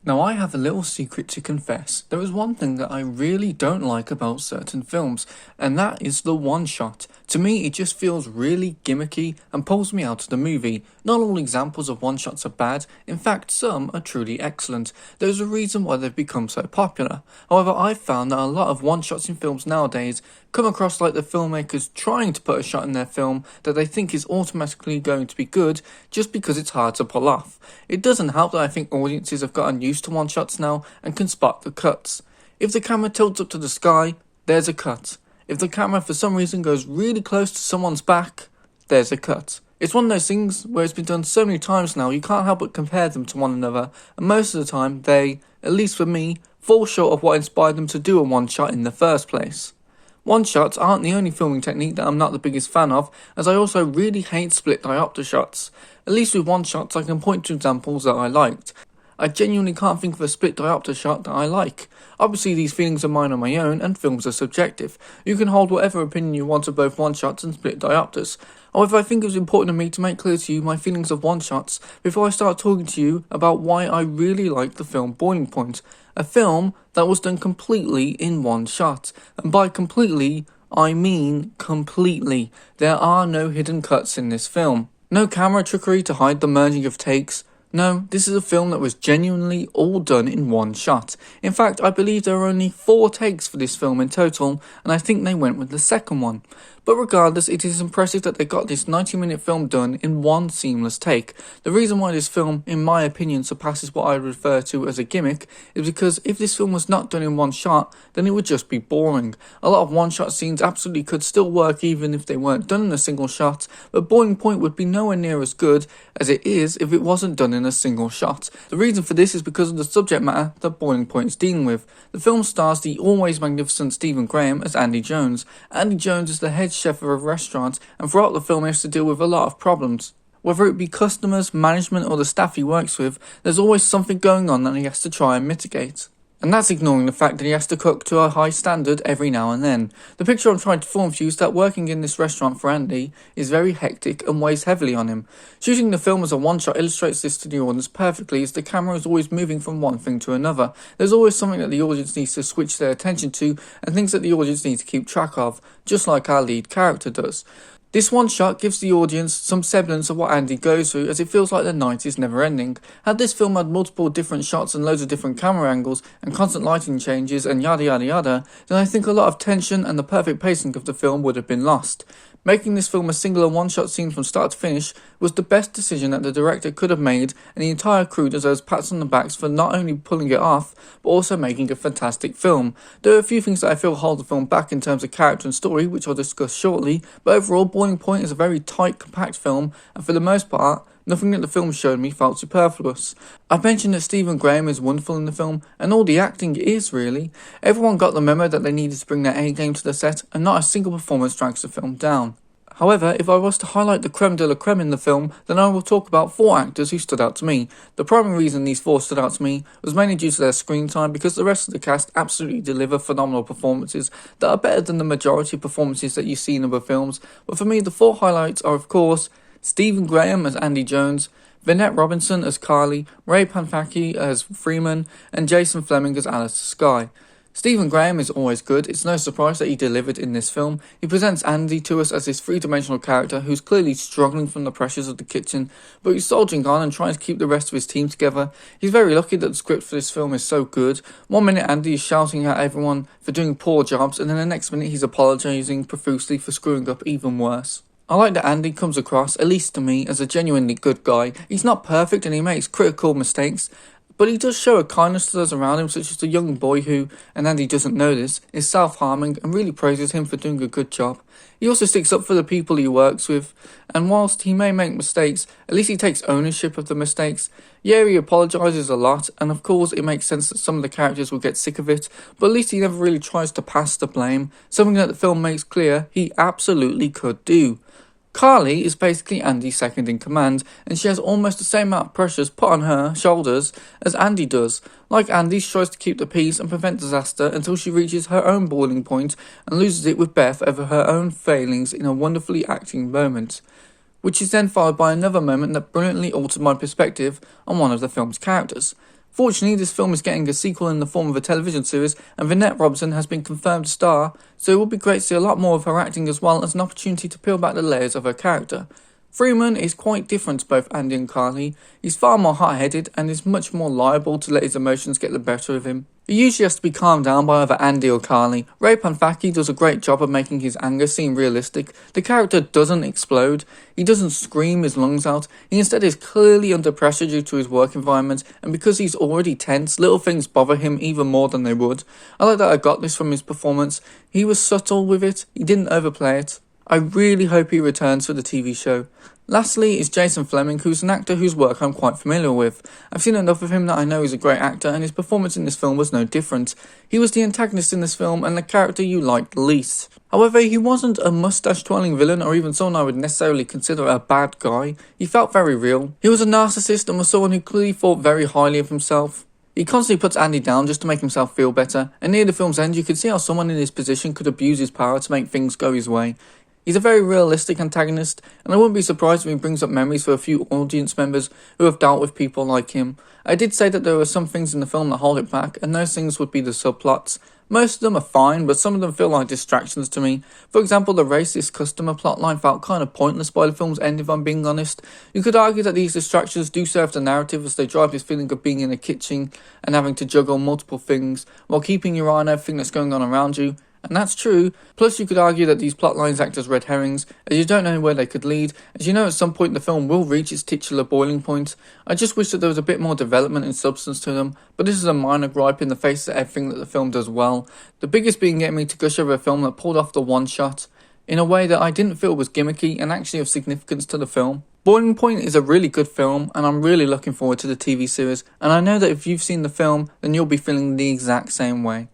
Now, I have a little secret to confess. There is one thing that I really don't like about certain films, and that is the one-shot. To me, it just feels really gimmicky and pulls me out of the movie. Not all examples of one-shots are bad, in fact some are truly excellent. There's a reason why they've become so popular. However, I've found that a lot of one-shots in films nowadays come across like the filmmakers trying to put a shot in their film that they think is automatically going to be good just because it's hard to pull off. It doesn't help that I think audiences have gotten used to one-shots now and can spot the cuts. If the camera tilts up to the sky, there's a cut. If the camera for some reason goes really close to someone's back, there's a cut. It's one of those things where it's been done so many times now you can't help but compare them to one another, and most of the time they, at least for me, fall short of what inspired them to do a one-shot in the first place. One-shots aren't the only filming technique that I'm not the biggest fan of, as I also really hate split diopter shots. At least with one-shots I can point to examples that I liked. I genuinely can't think of a split diopter shot that I like. Obviously these feelings are mine on my own, and films are subjective. You can hold whatever opinion you want of both one-shots and split diopters. However, I think it was important to me to make clear to you my feelings of one-shots before I start talking to you about why I really like the film Boiling Point. A film that was done completely in one shot. And by completely, I mean completely. There are no hidden cuts in this film. No camera trickery to hide the merging of takes. No, this is a film that was genuinely all done in one shot. In fact, I believe there are only 4 takes for this film in total, and I think they went with the second one. But regardless, it is impressive that they got this 90-minute film done in one seamless take. The reason why this film, in my opinion, surpasses what I refer to as a gimmick is because if this film was not done in one shot, then it would just be boring. A lot of one-shot scenes absolutely could still work even if they weren't done in a single shot, but Boiling Point would be nowhere near as good as it is if it wasn't done in a single shot. The reason for this is because of the subject matter that Boiling Point is dealing with. The film stars the always magnificent Stephen Graham as Andy Jones. Andy Jones is the head chef of a restaurant, and throughout the film he has to deal with a lot of problems. Whether it be customers, management or the staff he works with, there's always something going on that he has to try and mitigate. And that's ignoring the fact that he has to cook to a high standard every now and then. The picture I'm trying to form for you is that working in this restaurant for Andy is very hectic and weighs heavily on him. Shooting the film as a one-shot illustrates this to the audience perfectly, as the camera is always moving from one thing to another. There's always something that the audience needs to switch their attention to and things that the audience needs to keep track of, just like our lead character does. This one shot gives the audience some semblance of what Andy goes through, as it feels like the night is never ending. Had this film had multiple different shots and loads of different camera angles and constant lighting changes and yada yada yada, then I think a lot of tension and the perfect pacing of the film would have been lost. Making this film a single and one-shot scene from start to finish was the best decision that the director could have made, and the entire crew deserves pats on the backs for not only pulling it off, but also making a fantastic film. There are a few things that I feel hold the film back in terms of character and story, which I'll discuss shortly, but overall Boiling Point is a very tight, compact film, and for the most part, nothing that the film showed me felt superfluous. I've mentioned that Stephen Graham is wonderful in the film, and all the acting is really. Everyone got the memo that they needed to bring their A-game to the set, and not a single performance drags the film down. However, if I was to highlight the creme de la creme in the film, then I will talk about 4 actors who stood out to me. The primary reason these 4 stood out to me was mainly due to their screen time, because the rest of the cast absolutely deliver phenomenal performances that are better than the majority of performances that you see in other films. But for me, the 4 highlights are of course Stephen Graham as Andy Jones, Vinette Robinson as Carly, Ray Panfaki as Freeman, and Jason Fleming as Alistair Skye. Stephen Graham is always good. It's no surprise that he delivered in this film. He presents Andy to us as this three-dimensional character who's clearly struggling from the pressures of the kitchen, but he's soldiering on and trying to keep the rest of his team together. He's very lucky that the script for this film is so good. One minute Andy is shouting at everyone for doing poor jobs, and then the next minute he's apologising profusely for screwing up even worse. I like that Andy comes across, at least to me, as a genuinely good guy. He's not perfect and he makes critical mistakes, but he does show a kindness to those around him, such as the young boy who, and Andy doesn't know this, is self-harming and really praises him for doing a good job. He also sticks up for the people he works with, and whilst he may make mistakes, at least he takes ownership of the mistakes. Yeah, he apologises a lot, and of course it makes sense that some of the characters will get sick of it, but at least he never really tries to pass the blame, something that the film makes clear he absolutely could do. Carly is basically Andy's second in command, and she has almost the same amount of pressures put on her shoulders as Andy does. Like Andy, she tries to keep the peace and prevent disaster until she reaches her own boiling point and loses it with Beth over her own failings in a wonderfully acting moment, which is then followed by another moment that brilliantly altered my perspective on one of the film's characters. Fortunately, this film is getting a sequel in the form of a television series, and Vinette Robson has been confirmed to star, so it will be great to see a lot more of her acting as well as an opportunity to peel back the layers of her character. Freeman is quite different to both Andy and Carly. He's far more hot-headed and is much more liable to let his emotions get the better of him. He usually has to be calmed down by either Andy or Carly. Ray Panfaki does a great job of making his anger seem realistic. The character doesn't explode. He doesn't scream his lungs out. He instead is clearly under pressure due to his work environment, and because he's already tense, little things bother him even more than they would. I like that I got this from his performance. He was subtle with it. He didn't overplay it. I really hope he returns for the TV show. Lastly is Jason Flemyng, who's an actor whose work I'm quite familiar with. I've seen enough of him that I know he's a great actor, and his performance in this film was no different. He was the antagonist in this film and the character you liked least. However, he wasn't a mustache-twirling villain or even someone I would necessarily consider a bad guy. He felt very real. He was a narcissist and was someone who clearly thought very highly of himself. He constantly puts Andy down just to make himself feel better, and near the film's end you could see how someone in his position could abuse his power to make things go his way. He's a very realistic antagonist, and I wouldn't be surprised if he brings up memories for a few audience members who have dealt with people like him. I did say that there were some things in the film that hold it back, and those things would be the subplots. Most of them are fine, but some of them feel like distractions to me. For example, the racist customer plotline felt kind of pointless by the film's end, if I'm being honest. You could argue that these distractions do serve the narrative as they drive this feeling of being in a kitchen and having to juggle multiple things while keeping your eye on everything that's going on around you. And that's true. Plus, you could argue that these plotlines act as red herrings, as you don't know where they could lead, as you know at some point the film will reach its titular boiling point. I just wish that there was a bit more development and substance to them, but this is a minor gripe in the face of everything that the film does well. The biggest being getting me to gush over a film that pulled off the one shot in a way that I didn't feel was gimmicky and actually of significance to the film. Boiling Point is a really good film, and I'm really looking forward to the TV series, and I know that if you've seen the film, then you'll be feeling the exact same way.